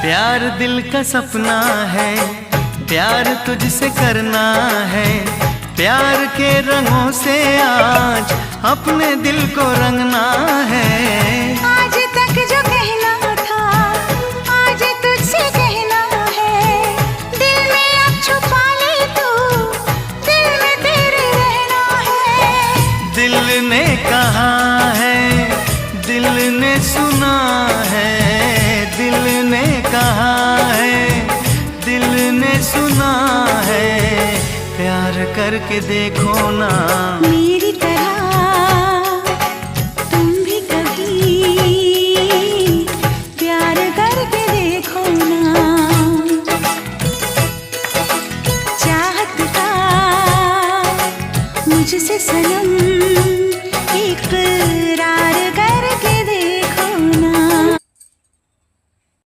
प्यार दिल का सपना है, प्यार तुझसे करना है। प्यार के रंगों से आज अपने दिल को रंगना है। आज तक जो कहना था आज तुझसे कहना है। दिल में अब छुपा ले तू, दिल में तेरे रहना है। दिल ने कहा है, दिल ने सुना है। दिल ने कहा है, दिल ने सुना है। प्यार करके देखो ना मेरी